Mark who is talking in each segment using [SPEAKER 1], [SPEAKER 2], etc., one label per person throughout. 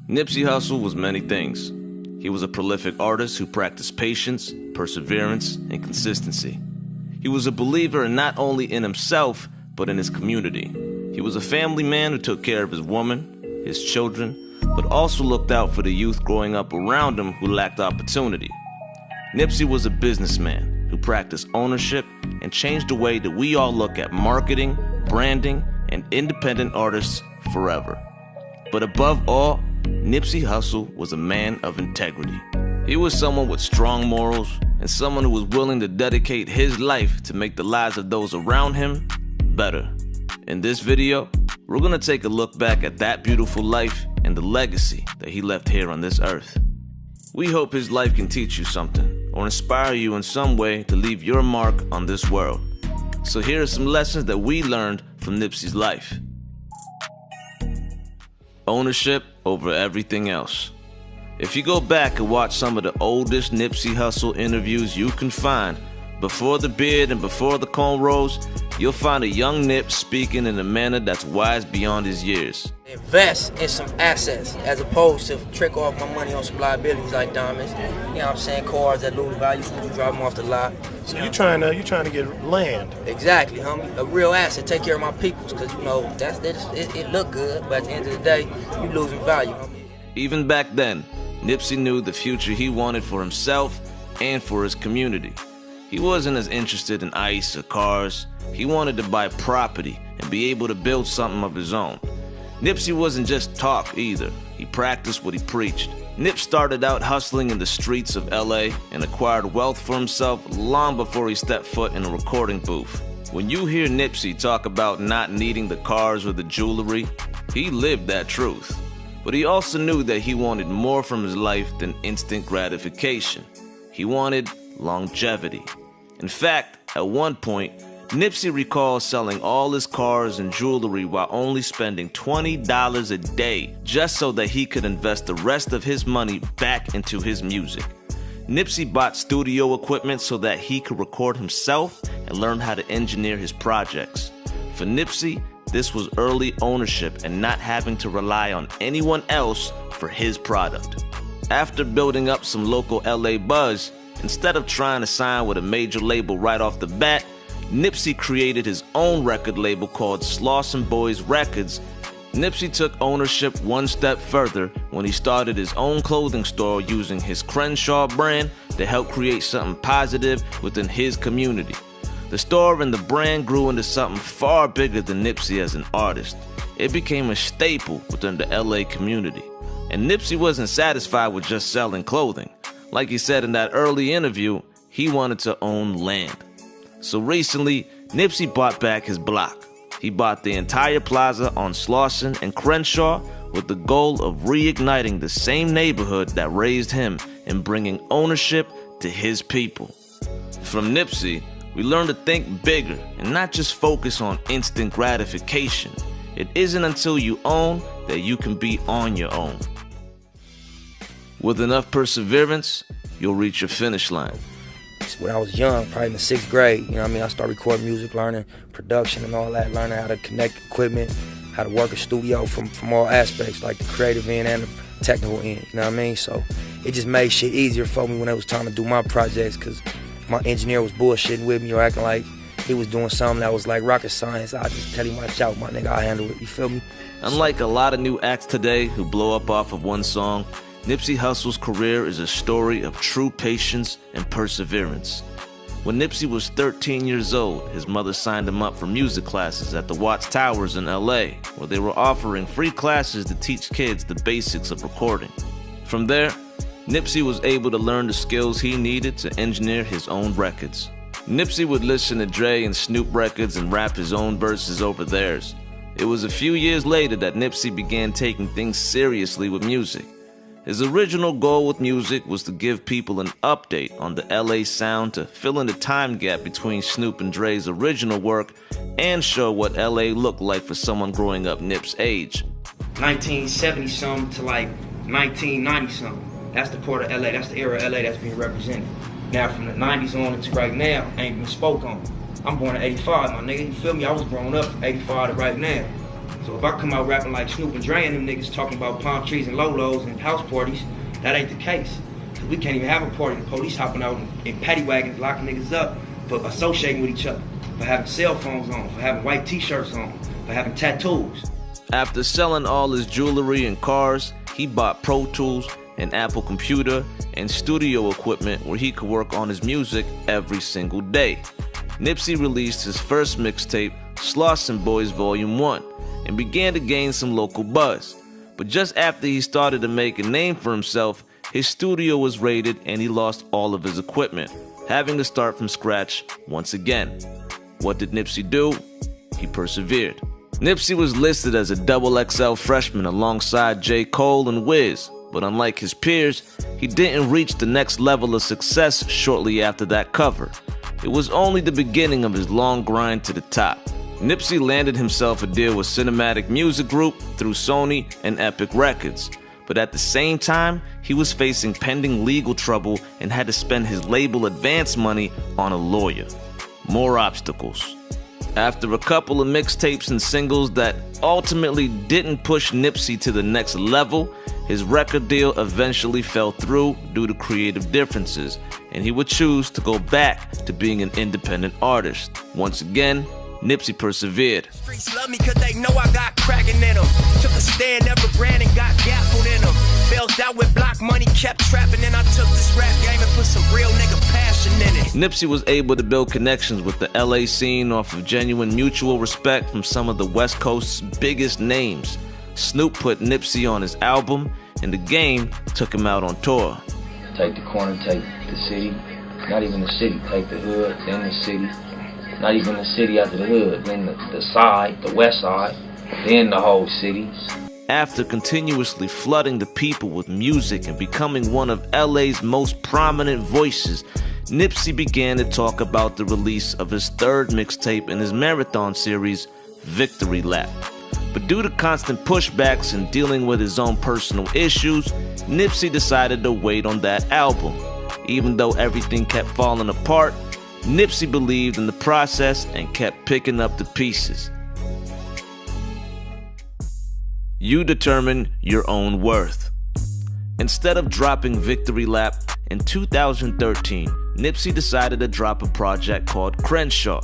[SPEAKER 1] Nipsey Hussle was many things. He was a prolific artist who practiced patience, perseverance, and consistency. He was a believer not only in himself, but in his community. He was a family man who took care of his woman, his children, but also looked out for the youth growing up around him who lacked opportunity. Nipsey was a businessman who practiced ownership and changed the way that we all look at marketing, branding, and independent artists forever. But above all, Nipsey Hussle was a man of integrity. He was someone with strong morals and someone who was willing to dedicate his life to make the lives of those around him better. In this video, we're gonna take a look back at that beautiful life and the legacy that he left here on this earth. We hope his life can teach you something or inspire you in some way to leave your mark on this world. So here are some lessons that we learned from Nipsey's life. Ownership over everything else. If you go back and watch some of the oldest Nipsey Hussle interviews you can find, before the beard and before the cornrows, you'll find a young Nip speaking in a manner that's wise beyond his years.
[SPEAKER 2] Invest in some assets as opposed to trick off my money on some liabilities like diamonds. You know what I'm saying? Cars that lose value when you drive them off the lot.
[SPEAKER 3] So you're trying to get land.
[SPEAKER 2] Exactly, homie. A real asset. Take care of my peoples, because you know it look good, but at the end of the day, you losing value, homie.
[SPEAKER 1] Even back then, Nipsey knew the future he wanted for himself and for his community. He wasn't as interested in ice or cars. He wanted to buy property and be able to build something of his own. Nipsey wasn't just talk either. He practiced what he preached. Nip started out hustling in the streets of LA and acquired wealth for himself long before he stepped foot in a recording booth. When you hear Nipsey talk about not needing the cars or the jewelry, he lived that truth. But he also knew that he wanted more from his life than instant gratification. He wanted longevity. In fact, at one point, Nipsey recalls selling all his cars and jewelry while only spending $20 a day just so that he could invest the rest of his money back into his music. Nipsey bought studio equipment so that he could record himself and learn how to engineer his projects. For Nipsey, this was early ownership and not having to rely on anyone else for his product. After building up some local LA buzz, instead of trying to sign with a major label right off the bat, Nipsey created his own record label called Slauson Boys Records. Nipsey took ownership one step further when he started his own clothing store using his Crenshaw brand to help create something positive within his community. The store and the brand grew into something far bigger than Nipsey as an artist. It became a staple within the LA community. And Nipsey wasn't satisfied with just selling clothing. Like he said in that early interview, he wanted to own land. So recently, Nipsey bought back his block. He bought the entire plaza on Slauson and Crenshaw with the goal of reigniting the same neighborhood that raised him and bringing ownership to his people. From Nipsey, we learn to think bigger and not just focus on instant gratification. It isn't until you own that you can be on your own. With enough perseverance, you'll reach your finish line.
[SPEAKER 2] When I was young, probably in the 6th grade, you know what I mean, I started recording music, learning production and all that, learning how to connect equipment, how to work a studio from all aspects, like the creative end and the technical end, you know what I mean? So it just made shit easier for me when it was time to do my projects, because my engineer was bullshitting with me or acting like he was doing something that was like rocket science. I'll just tell him, watch out, my nigga, I'll handle it, you feel me?
[SPEAKER 1] Unlike a lot of new acts today who blow up off of one song, Nipsey Hussle's career is a story of true patience and perseverance. When Nipsey was 13 years old, his mother signed him up for music classes at the Watts Towers in LA, where they were offering free classes to teach kids the basics of recording. From there, Nipsey was able to learn the skills he needed to engineer his own records. Nipsey would listen to Dre and Snoop records and rap his own verses over theirs. It was a few years later that Nipsey began taking things seriously with music. His original goal with music was to give people an update on the LA sound to fill in the time gap between Snoop and Dre's original work and show what LA looked like for someone growing up Nip's age.
[SPEAKER 4] 1970-something to like 1990-something. That's the part of LA, that's the era of LA that's being represented. Now from the 90s on to right now, ain't been spoke on. I'm born in 85, my nigga, you feel me? I was growing up from 85 to right now. So if I come out rapping like Snoop and Dre and them niggas talking about palm trees and Lolos and house parties, that ain't the case. Cause we can't even have a party. The police hopping out in paddy wagons, locking niggas up for associating with each other, for having cell phones on, for having white t-shirts on, for having tattoos.
[SPEAKER 1] After selling all his jewelry and cars, he bought Pro Tools, an Apple computer, and studio equipment where he could work on his music every single day. Nipsey released his first mixtape, Slauson Boys Volume 1, and began to gain some local buzz. But just after he started to make a name for himself, his studio was raided and he lost all of his equipment, having to start from scratch once again. What did Nipsey do? He persevered. Nipsey was listed as a XXL freshman alongside J. Cole and Wiz, but unlike his peers, he didn't reach the next level of success shortly after that cover. It was only the beginning of his long grind to the top. Nipsey landed himself a deal with Cinematic Music Group through Sony and Epic Records. But at the same time, he was facing pending legal trouble and had to spend his label advance money on a lawyer. More obstacles. After a couple of mixtapes and singles that ultimately didn't push Nipsey to the next level, his record deal eventually fell through due to creative differences, and he would choose to go back to being an independent artist. Once again, Nipsey persevered.
[SPEAKER 5] Streets love me cause they know I got cracking in them. Took a stand, never ran and got gaffled in them. Bells out with block money, kept trapping, and I took this rap game and put some real nigga passion in it.
[SPEAKER 1] Nipsey was able to build connections with the LA scene off of genuine mutual respect from some of the West Coast's biggest names. Snoop put Nipsey on his album, and The Game took him out on tour.
[SPEAKER 2] Take the corner, take the city, not even the city, take the hood, then the city. Not even the city after the hood, then the side, the west side, then the whole city.
[SPEAKER 1] After continuously flooding the people with music and becoming one of LA's most prominent voices, Nipsey began to talk about the release of his third mixtape in his marathon series, Victory Lap. But due to constant pushbacks and dealing with his own personal issues, Nipsey decided to wait on that album. Even though everything kept falling apart, Nipsey believed in the process and kept picking up the pieces. You determine your own worth. Instead of dropping Victory Lap, in 2013, Nipsey decided to drop a project called Crenshaw.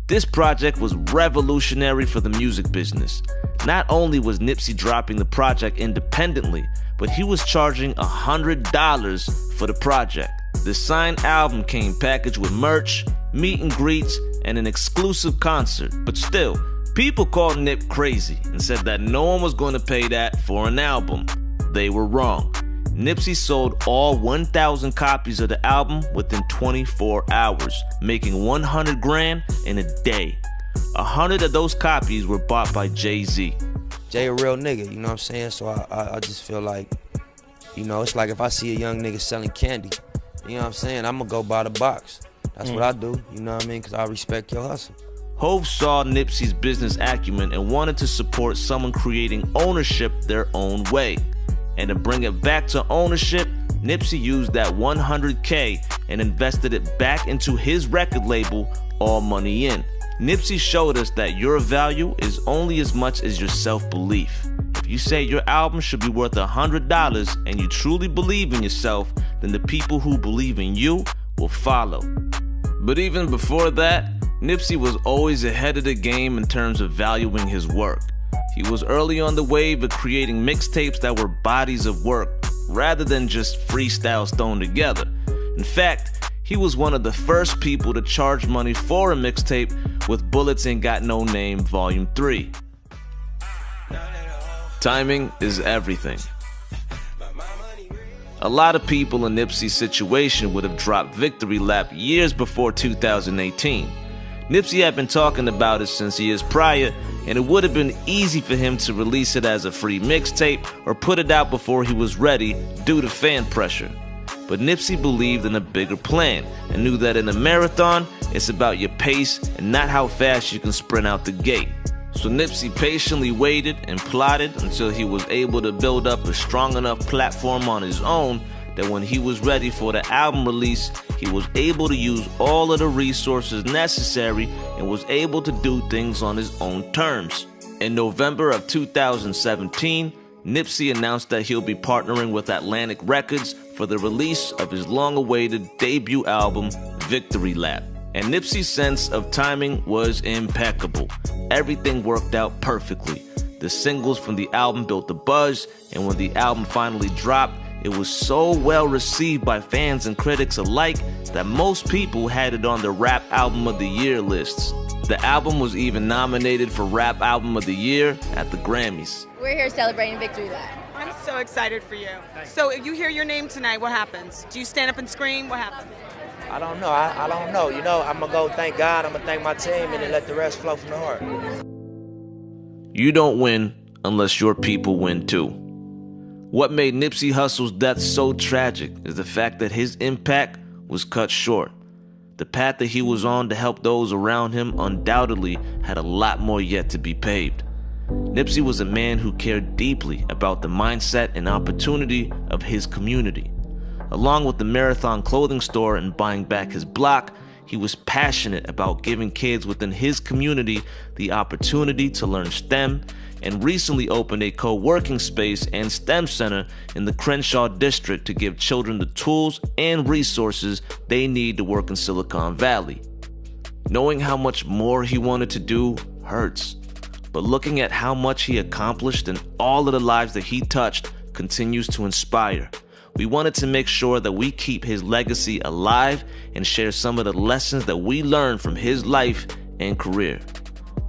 [SPEAKER 1] This project was revolutionary for the music business. Not only was Nipsey dropping the project independently, but he was charging $100 for the project. The signed album came packaged with merch, meet and greets, and an exclusive concert. But still, people called Nip crazy and said that no one was going to pay that for an album. They were wrong. Nipsey sold all 1,000 copies of the album within 24 hours, making 100 grand in a day. 100 of those copies were bought by Jay-Z.
[SPEAKER 2] Jay a real nigga, you know what I'm saying? So I just feel like, you know, it's like if I see a young nigga selling candy, you know what I'm saying, I'm gonna go buy the box. That's what I do, you know what I mean? Because I respect your hustle.
[SPEAKER 1] Hov saw Nipsey's business acumen and wanted to support someone creating ownership their own way. And to bring it back to ownership, Nipsey used that $100K and invested it back into his record label, All Money In. Nipsey showed us that your value is only as much as your self-belief. If you say your album should be worth $100 and you truly believe in yourself, then the people who believe in you will follow. But even before that, Nipsey was always ahead of the game in terms of valuing his work. He was early on the wave of creating mixtapes that were bodies of work rather than just freestyles thrown together. In fact, he was one of the first people to charge money for a mixtape with Bullets Ain't Got No Name Volume 3. Timing is everything. A lot of people in Nipsey's situation would have dropped Victory Lap years before 2018. Nipsey had been talking about it since years prior, and it would have been easy for him to release it as a free mixtape or put it out before he was ready due to fan pressure. But Nipsey believed in a bigger plan and knew that in a marathon, it's about your pace and not how fast you can sprint out the gate. So Nipsey patiently waited and plotted until he was able to build up a strong enough platform on his own that when he was ready for the album release, he was able to use all of the resources necessary and was able to do things on his own terms. In November of 2017, Nipsey announced that he'll be partnering with Atlantic Records for the release of his long-awaited debut album, Victory Lap. And Nipsey's sense of timing was impeccable. Everything worked out perfectly. The singles from the album built the buzz, and when the album finally dropped, it was so well received by fans and critics alike that most people had it on their Rap Album of the Year lists. The album was even nominated for Rap Album of the Year at the Grammys.
[SPEAKER 6] We're here celebrating Victory Lap.
[SPEAKER 7] I'm so excited for you. So if you hear your name tonight, what happens? Do you stand up and scream? What happens?
[SPEAKER 2] I don't know. I don't know. You know, I'm going to go thank God. I'm going to thank my team and then let the rest flow from the heart.
[SPEAKER 1] You don't win unless your people win too. What made Nipsey Hussle's death so tragic is the fact that his impact was cut short. The path that he was on to help those around him undoubtedly had a lot more yet to be paved. Nipsey was a man who cared deeply about the mindset and opportunity of his community. Along with the Marathon clothing store and buying back his block, he was passionate about giving kids within his community the opportunity to learn STEM, and recently opened a co-working space and STEM center in the Crenshaw district to give children the tools and resources they need to work in Silicon Valley. Knowing how much more he wanted to do hurts, but looking at how much he accomplished and all of the lives that he touched continues to inspire. We wanted to make sure that we keep his legacy alive and share some of the lessons that we learned from his life and career.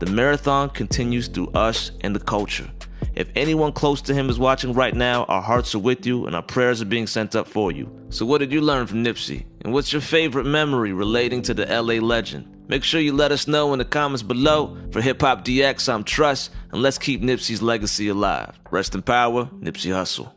[SPEAKER 1] The marathon continues through us and the culture. If anyone close to him is watching right now, our hearts are with you and our prayers are being sent up for you. So what did you learn from Nipsey? And what's your favorite memory relating to the LA legend? Make sure you let us know in the comments below. For Hip Hop DX, I'm Trust, and let's keep Nipsey's legacy alive. Rest in power, Nipsey Hussle.